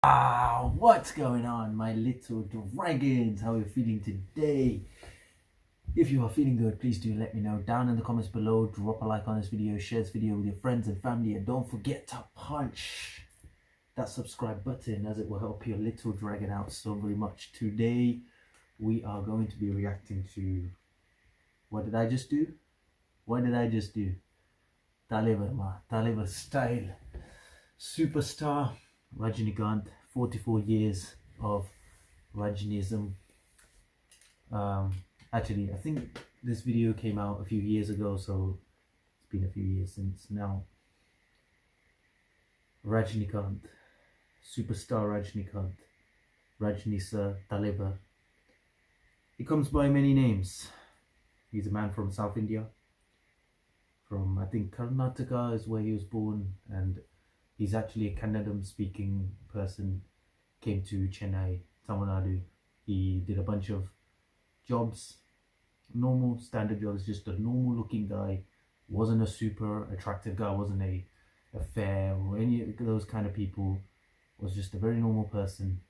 What's going on, my little dragons? How are you feeling today? If you are feeling good, please do let me know down in the comments below. Drop a like on this video, share this video with your friends and family, and don't forget to punch that subscribe button, as it will help your little dragon out so very much. Today we are going to be reacting to, what did I just do? Taliban style. Superstar Rajinikanth, 44 years of Rajnism. Actually, I think this video came out a few years ago, so it's been a few years since now. Rajinikanth, superstar Rajinikanth, Rajnisa Taliban. He comes by many names. He's a man from South India. From, I think, Karnataka is where he was born, and he's actually a Kannadam speaking person. Came to Chennai, Tamil Nadu. He did a bunch of jobs, normal standard jobs, just a normal looking guy. Wasn't a super attractive guy, wasn't a fair or any of those kind of people. Was just a very normal person.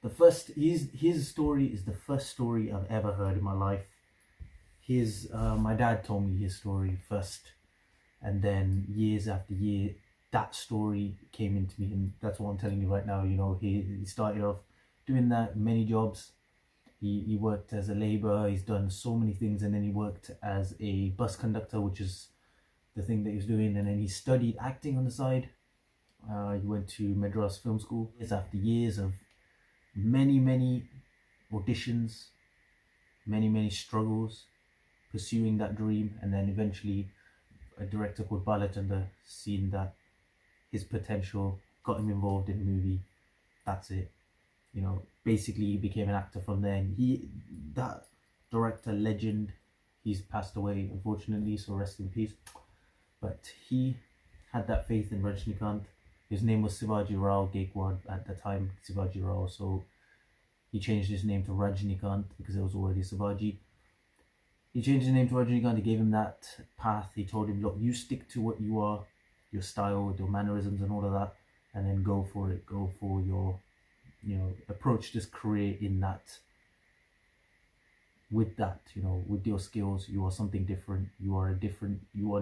His story is the first story I've ever heard in my life. My dad told me his story first, and then years after year that story came into me, and that's what I'm telling you right now. You know, he started off doing that many jobs. He worked as a labourer. He's done so many things, and then he worked as a bus conductor, which is the thing that he was doing, and then he studied acting on the side. He went to Madras Film School. Years after years of many auditions, many struggles, pursuing that dream, and then eventually a director called Balatanda seen that his potential, got him involved in a movie. That's it. You know, basically he became an actor from there. And that director legend, he's passed away unfortunately, so rest in peace. But he had that faith in Rajinikanth. His name was Sivaji Rao Gaikwad at the time, Sivaji Rao, so he changed his name to Rajinikanth because there was already Sivaji. He changed his name to Rajinikanth. He gave him that path. He told him, look, you stick to what you are, your style, your mannerisms and all of that, and then go for it. Go for your, approach this career in that. With that, with your skills, you are something different. You are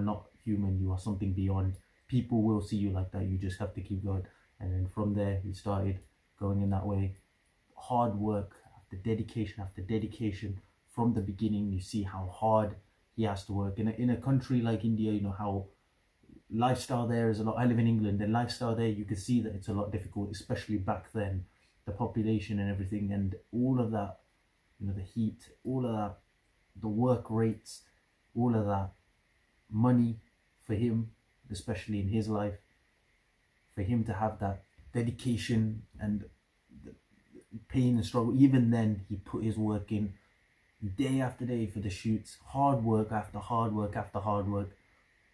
not human. You are something beyond. People will see you like that. You just have to keep going. And then from there, he started going in that way. Hard work after dedication. From the beginning, you see how hard he has to work. In a country like India, you know how lifestyle there is a lot. I live in England, and lifestyle there, you can see that it's a lot difficult, especially back then. The population and everything, and all of that, the heat, all of that, the work rates, all of that, money for him, especially in his life, for him to have that dedication and the pain and struggle. Even then, he put his work in day after day for the shoots, hard work after hard work after hard work,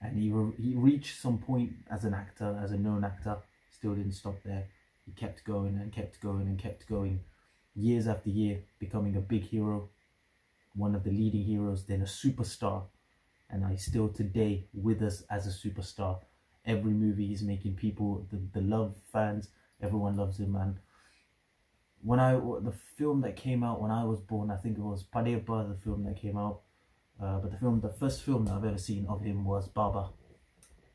and he reached some point as an actor, as a known actor. Still didn't stop there. He kept going and kept going and kept going, years after year, becoming a big hero, one of the leading heroes, then a superstar, and he's still today with us as a superstar. Every movie he's making, people, the love fans, everyone loves him, man. The film that came out when I was born, I think it was Padeppa, the film that came out, but the first film that I've ever seen of him was Baba.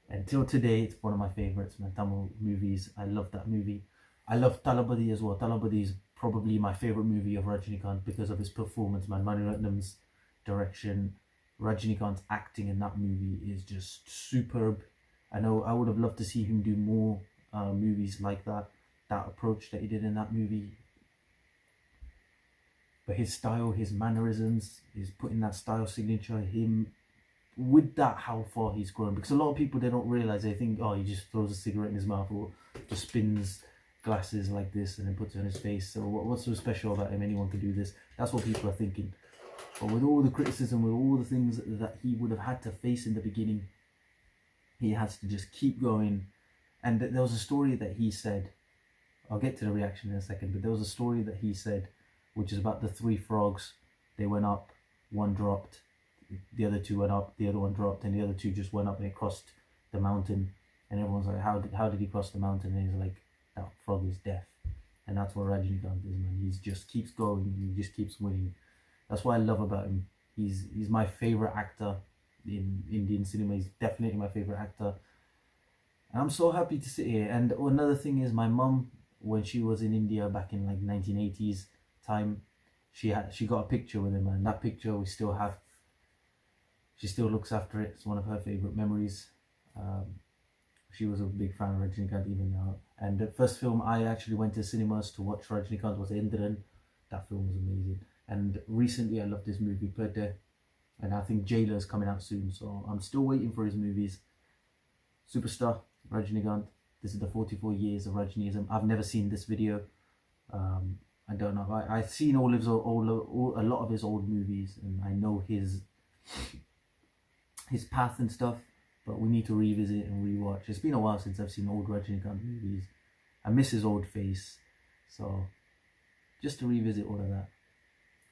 Until today, it's one of my favorites, my Tamil movies. I love that movie. I love Talabadi as well. Talabadi is probably my favorite movie of Rajinikanth because of his performance, man. Mani Ratnam's direction, Rajinikanth's acting in that movie is just superb. I know I would have loved to see him do more movies like that approach that he did in that movie. But his style, his mannerisms, his putting that style signature, him with that, how far he's grown. Because a lot of people, they don't realize, they think, oh, he just throws a cigarette in his mouth or just spins glasses like this and then puts it on his face. So what's so special about him? Anyone can do this. That's what people are thinking. But with all the criticism, with all the things that he would have had to face in the beginning, he has to just keep going. And there was a story that he said, I'll get to the reaction in a second, but there was a story that he said, which is about the three frogs. They went up, one dropped, the other two went up, the other one dropped, and the other two just went up, and it crossed the mountain. And everyone's like, how did he cross the mountain? And he's like, that frog is deaf. And that's what Rajinikanth is, man. He just keeps going, he just keeps winning. That's what I love about him. He's my favorite actor in Indian cinema. He's definitely my favorite actor. And I'm so happy to sit here. And another thing is, my mum, when she was in India back in like 1980s time, she got a picture with him, and that picture we still have. She still looks after it. It's one of her favorite memories. She was a big fan of Rajinikanth even now. And the first film I actually went to cinemas to watch Rajinikanth was Indran. That film was amazing. And recently I loved this movie, Perde. And I think Jailer is coming out soon. So I'm still waiting for his movies. Superstar, Rajinikanth. This is the 44 years of Rajnism. I've never seen this video. I don't know. I've seen a lot of his old movies. And I know his path and stuff. But we need to revisit and rewatch. It's been a while since I've seen old Rajinikanth movies. I miss his old face. So, just to revisit all of that.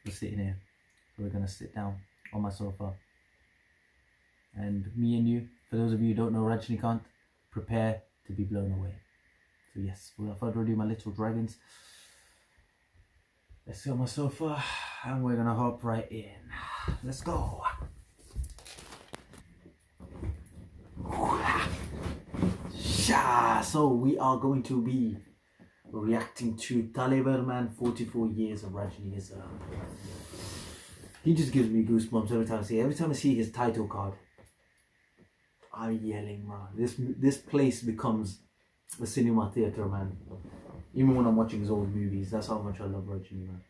We're sitting here. So we're going to sit down on my sofa. And me and you, for those of you who don't know Rajinikanth, prepare to be blown away. So yes, without further ado, my little dragons. Let's sit on my sofa. And we're going to hop right in. Let's go. So we are going to be reacting to Taleverman 44 years of Rajnism. He just gives me goosebumps every time I see his title card. I'm yelling, man. This place becomes a cinema theatre, man. Even when I'm watching his old movies, that's how much I love Rajini, man.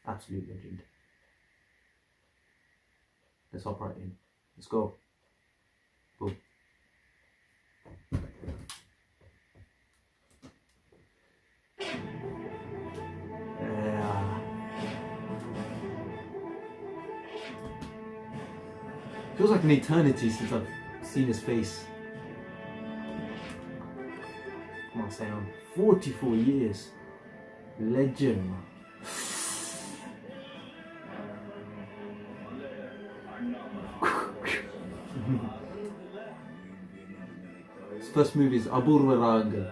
Absolute legend. Let's hop right in. Let's go. Boom. Feels like an eternity since I've seen his face. Come on, Sam. 44 years. Legend. His first movie is Apurva Ragangal.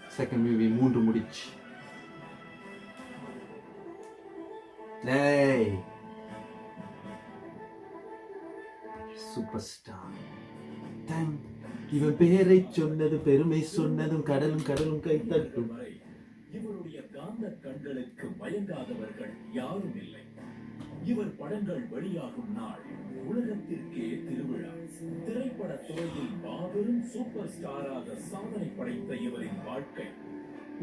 Second movie, Moondu Mudich. Hey! Superstar. Time. இவன் பேரை சொன்னது பெருமை சொன்னதும் கடலும் கடலும் கைத்தட்டும். இவருடைய காந்த கண்களுக்கு மயங்காதவர்கள் யாரும் இல்லை. இவர் படங்கள் வெளியாகும் நாள் உலகத்திற்கே திருவிழா. திரைப்பட துறையில் மாபெரும் சூப்பர் ஸ்டாராக சாதனை படைத்த இவரின் வாழ்க்கை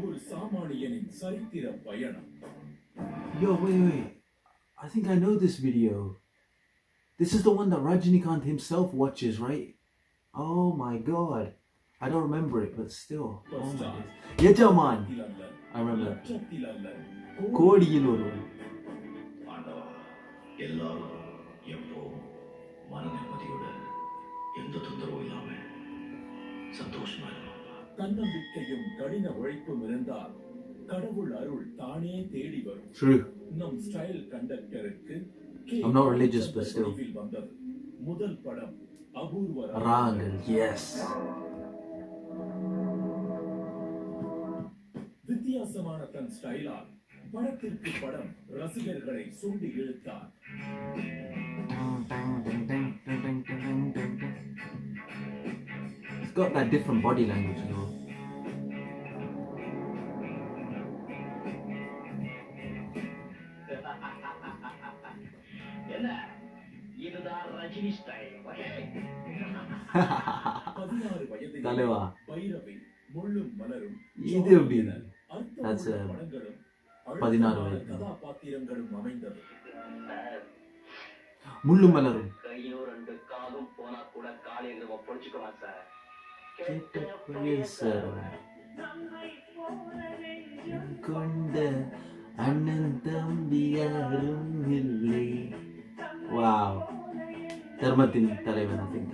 ஒரு சாமானியனின் சரித்திர பயணம். Yo, wait. I think I know this video. This is the one that Rajinikanth himself watches, right? Oh my god. I don't remember it, but still. Oh my god. Yajaman. I remember. Kodiyil Oruvan. தன்னம்பிக்கையும் கடின உழைப்பும் இருந்தால் கடவுள் அருள் தானே தேடி வரும். True. நம் style கண்டக்டருக்கு I'm not religious, but still. முதல் படம் அபூர்வ ராகங்கள். Yes. வித்தியாசமான தன் ஸ்டைலால் படத்திற்கு படம் ரசிகர்களை சுண்டி இழுத்தார். It's got that different body language as well. Taleva. Either be that's 16 முள்ளு மலரும் கொண்ட அண்ணன் தம்பி யாரும் இல்லை. Wow. தர்மத்தின் தலைவன், I think.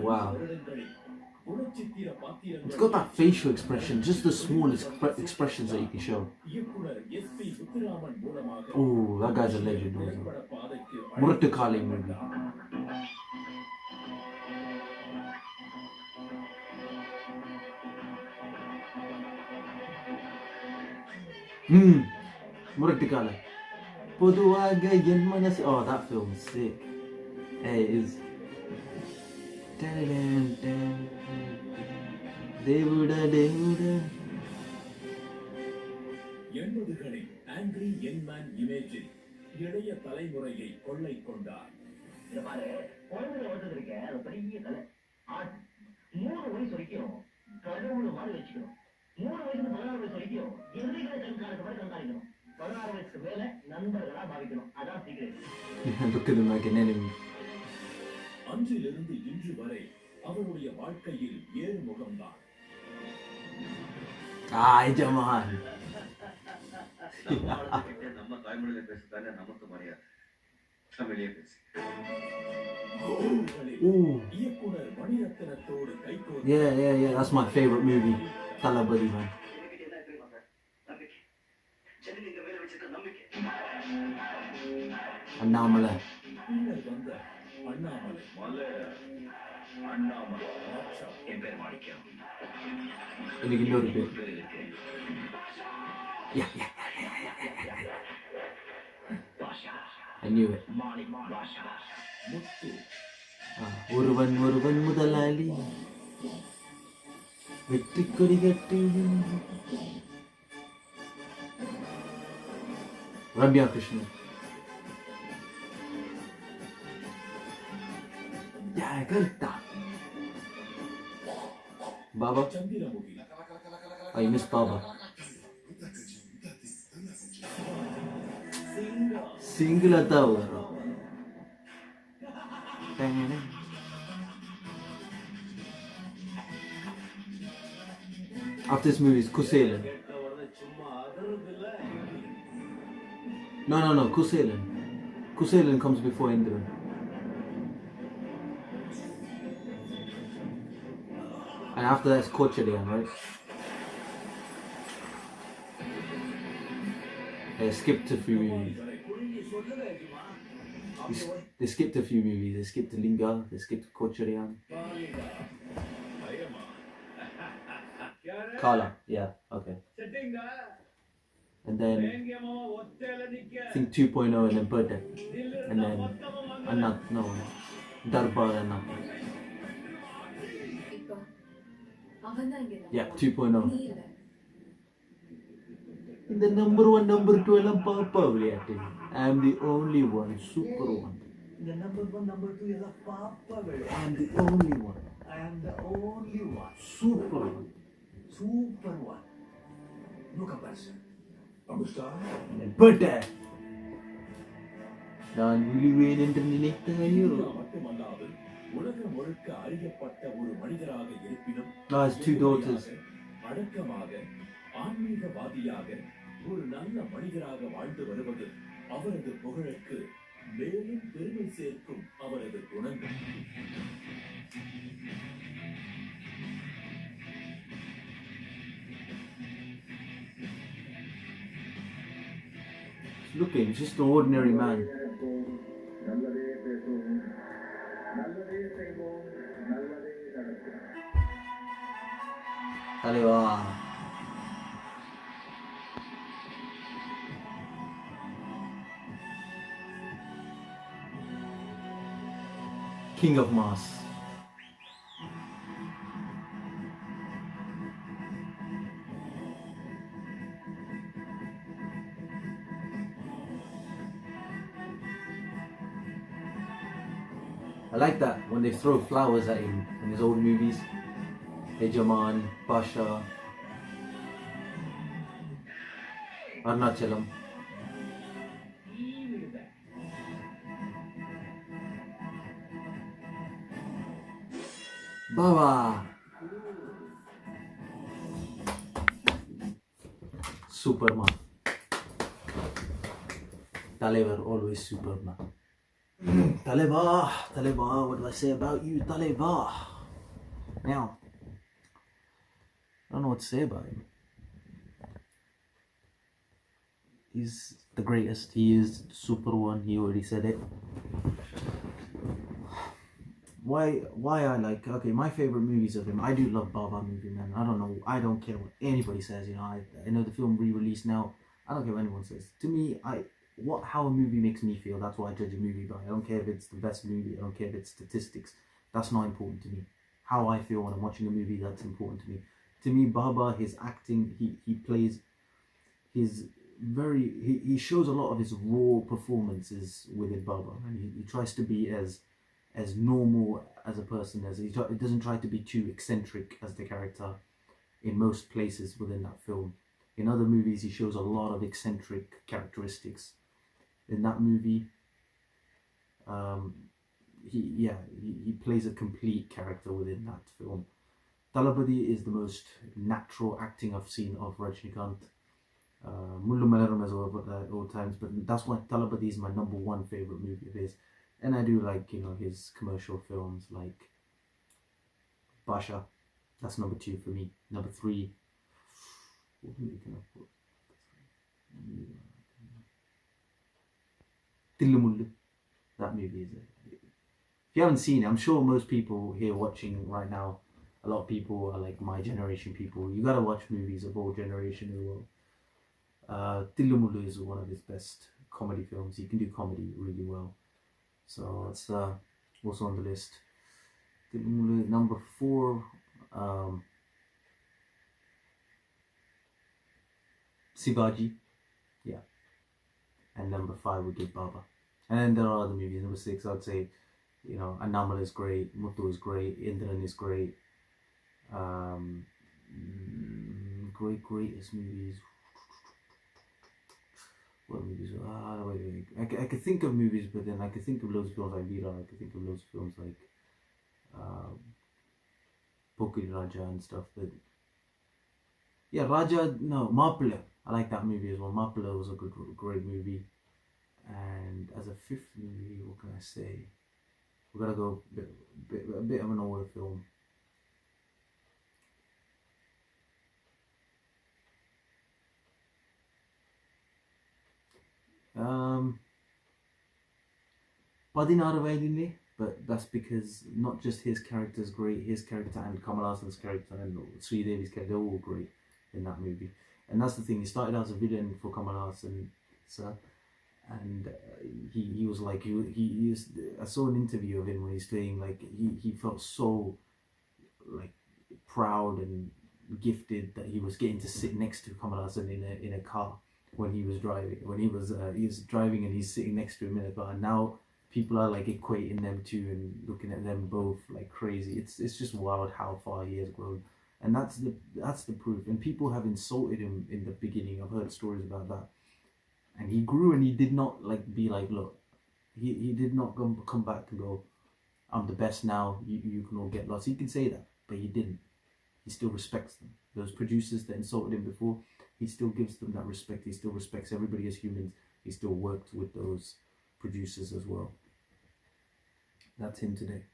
Wow. It's got that facial expression, just the smallest expressions that you can show. Oh, that guy's a legend also. Muratu Kali movie. Muratu Kali. Poduaga Yen Manasi. Oh, that film is sick. Hey, it is. Devuda. எண்பதுகளின் angry young man இமேஜில் இளைய தலைமுறையை கொள்ளை கொண்டார். இந்த பாரு, குழந்தைகளை வளர்த்தது இருக்க அது பெரிய கலை. 3 வயசு வரைக்கும் கடவுள் மாதிரி வச்சுக்கணும். 3 வயசுக்கு 16 வயசு வரைக்கும் எதிரிகளை கண்காணிக்க மாதிரி கண்காணிக்கணும். 16 வயசுக்கு மேல நண்பர்களா பாவிக்கணும். அதான் சீக்கிரம். Look at him like an enemy. அன்றிலிருந்து இன்று வரை அவருடைய வாழ்க்கையில் ஏறுமுகம்தான். Jaman. நம்ம தாய்மொழியில பேசுறதானே நமக்கு மரியாதை. தமிழே பேசு. இயக்குனர் மணிரத்னத்தோடு கைகோர்த்து. Yeah. That's my favorite movie. Talabadi, man. Annamala. இன்னைக்கு இன்னொரு பேர். Yeah. I knew it. ஒருவன் முதலாளி வெற்றி கொடி கட்டி. Ramya Krishnan. Baba. I miss Baba. Single atau after this movie is Kuselan. No, Kuselan. Kuselan comes before Indra. And after that's Kochadian, right? They skipped a few movies. They skipped a few movies. They skipped Linga. They skipped Kochadian. Kala, yeah, okay. And then I think 2.0 and then Birthday. And then Darbar and Anna. Yeah, 2.0. The number 1, number 2 எல்லாம் பாப்பா விளையாட்டு. I am the only one, super one. The number 1, number 2 எல்லாம் பாப்பா விளையாட்டு. I am the only one. I am the only one. Super one. Super one. No comparison. Birthday. நான் விழுவேன் என்று நினைத்தாயோ. மட்டுமல்லாது உலகம் முழுக்க அறியப்பட்ட ஒரு மனிதராக இருப்பினும் his 2 daughters. அடக்கமாக ஆன்மீகவாதியாக ஒரு நல்ல மனிதராக வாழ்ந்து வருவது அவரது புகழுக்கு மேலும் பெருமை சேர்க்கும் அவரது குணங்கள். Looking, just an ordinary man. Taleva. King of Mars. I like that when they throw flowers at him in his old movies. Ejaman, Pasha, Arnachalam. Baba. Superman. Talevar, always Superman. Taleva, what do I say about you, Taleva? Now, I don't know what to say about him. He's the greatest. He is super one. He already said it. Why I like, okay, my favorite movies of him, I do love Baba movie, man. I don't know, I don't care what anybody says, you know. I know the film re-released now. I don't care what anyone says. To me, how a movie makes me feel, that's what I judge a movie by. I don't care if it's the best movie, I don't care if it's statistics. That's not important to me. How I feel when I'm watching a movie, that's important to me. To me, Baba, his acting, he plays his he shows a lot of his raw performances within Baba, and he tries to be as normal as a person as he doesn't try to be too eccentric as the character in most places within that film. In other movies, he shows a lot of eccentric characteristics. In that movie, he plays a complete character within that film. Talapati is the most natural acting I've seen of Rajnikanth. Mullu Malayalam as well at all times, but that's why Talapati is my number one favorite movie of his. And I do like, you know, his commercial films like Basha. That's number 2 for me. Number 3. What movie can I put? Tillumullu. That movie is it. If you haven't seen it, I'm sure most people here watching right now, a lot of people are like my generation people. You gotta watch movies of all generation as well. Tillumullu is one of his best comedy films. He can do comedy really well. So it's also on the list. Number 4, Sivaji, yeah, and number 5 would give Baba. And then there are other movies. Number 6, I'd say, you know, Annamal is great, Muthu is great, Indran is great. Greatest movies. What movies? Wait. I could think of movies, but then I could think of loads of films like Veera. I could think of loads of films like Pokiri Raja and stuff. But yeah, Raja, no, Mappila. I like that movie as well. Mappila was a great movie. And as a 5th movie, what can I say? We're gonna go a bit of an older film. Padinaru Vaidinde, but that's because not just his character is great, his character and Kamal Hassan's character and Sri Devi's character, they're all great in that movie. And that's the thing, he started out as a villain for Kamal Hassan, sir, and he was like, I saw an interview of him when he's saying like he felt so like proud and gifted that he was getting to sit next to Kamal Hassan in a car when he was driving. When he was driving and he's sitting next to him in a car, and now people are like equating them two and looking at them both like crazy. It's just wild how far he has grown, and that's the proof. And people have insulted him in the beginning. I've heard stories about that. And he grew, and he did not like be like, look, he did not come back and go, I'm the best now, you can all get lost. He can say that, but he didn't. He still respects them. Those producers that insulted him before, he still gives them that respect. He still respects everybody as humans. He still worked with those producers as well. That's him today.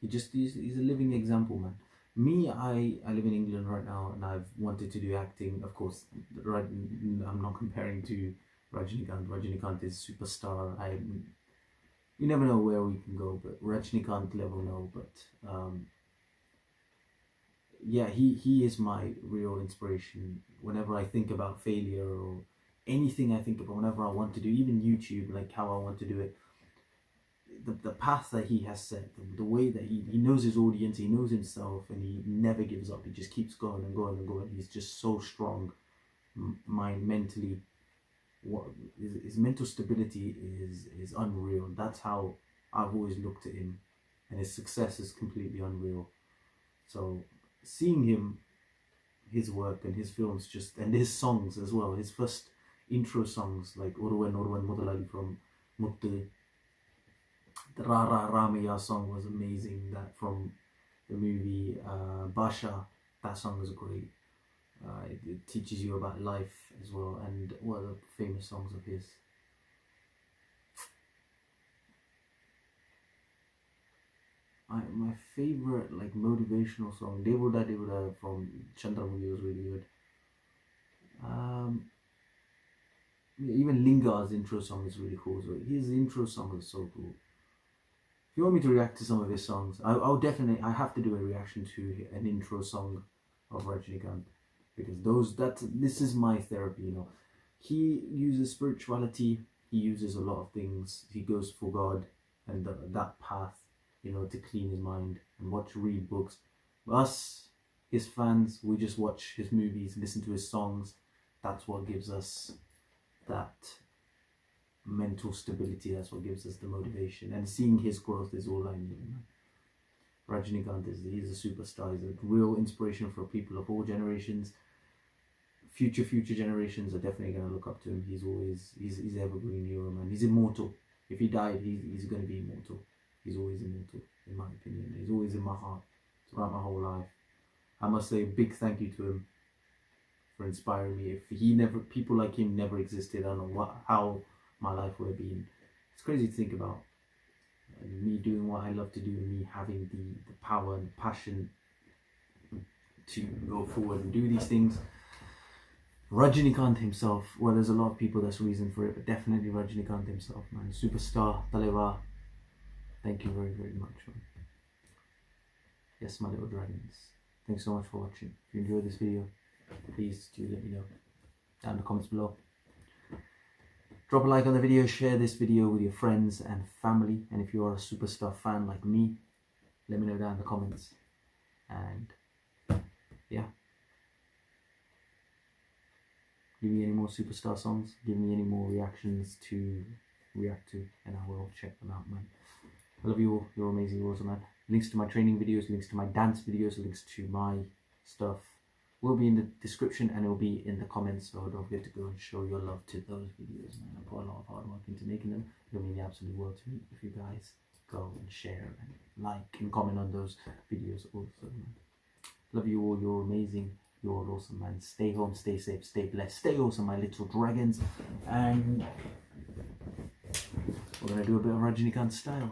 He's a living example, man. Me, I live in England right now, and I've wanted to do acting. Of course, right, I'm not comparing to Rajinikanth. Rajinikanth is superstar. You never know where we can go, but Rajinikanth level, no. But yeah, he is my real inspiration. Whenever I think about failure or anything I think about, whenever I want to do, even YouTube, like how I want to do it, the path that he has set, the way that he knows his audience, he knows himself, and he never gives up. He just keeps going and going and going. He's just so strong, mentally. What his mental stability is unreal. That's how I've always looked at him, and his success is completely unreal. So seeing him, his work and his films, and his songs as well. His first intro songs like Oruvan Mudalali from Muttu. The Ra Ra Ramaya song was amazing. That from the movie Basha, that song was great. It teaches you about life as well, and what are the famous songs of his. My favorite like motivational song, Devuda from Chandramukhi, was really good. even Lingard's intro song is really cool. So his intro song is so cool. If you want me to react to some of his songs, I'll definitely, I have to do a reaction to an intro song of Rajinikanth, because this is my therapy, you know. He uses spirituality, he uses a lot of things, he goes for God and that path, you know, to clean his mind and read books. Us, his fans, we just watch his movies, listen to his songs. That's what gives us that mental stability, that's what gives us the motivation, and seeing his growth is all I need, man. Rajinikanth he's a superstar, he's a real inspiration for people of all generations. Future generations are definitely going to look up to him. He's evergreen hero, man. He's immortal. If he died, he's going to be immortal. He's always immortal, in my opinion. He's always in my heart throughout my whole life. I must say a big thank you to him for inspiring me. If people like him never existed, I don't know how my life would have been. It's crazy to think about. Me doing what I love to do, and me having the power and the passion to go forward and do these things. Rajinikanth himself, well, there's a lot of people that's reason for it, but definitely Rajinikanth himself, man. Superstar, Taleva. Thank you very, very much, man. Yes, my little dragons. Thanks so much for watching. If you enjoyed this video, please do let me know down in the comments below. Drop a like on the video, share this video with your friends and family, and if you are a superstar fan like me, let me know down in the comments. And yeah, give me any more superstar songs, give me any more reactions to react to, and I will check them out, man. I love you all, you're amazing, you're awesome, man. Links to my training videos, links to my dance videos, links to my stuff will be in the description, and it will be in the comments, so don't forget to go and show your love to those videos, man. I put a lot of hard work into making them. It'll mean the absolute world to me if you guys go and share and like and comment on those videos also, man. Love you all, you're amazing, you're all awesome, man. Stay home, stay safe, stay blessed, stay awesome, my little dragons. And we're gonna do a bit of Rajinikanth style.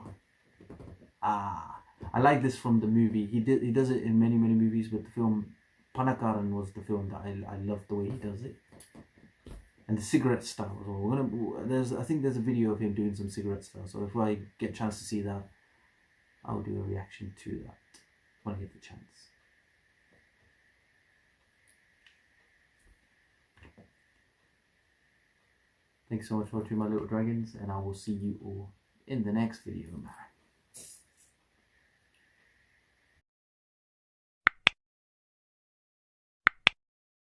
I like this from the movie. He does it in many movies, but the film Panakaran was the film that I love the way he does it, and the cigarette style as well. I think there's a video of him doing some cigarette style, so if I get a chance to see that, I'll do a reaction to that when I get the chance. Thanks so much for watching, my little dragons, and I will see you all in the next video, man.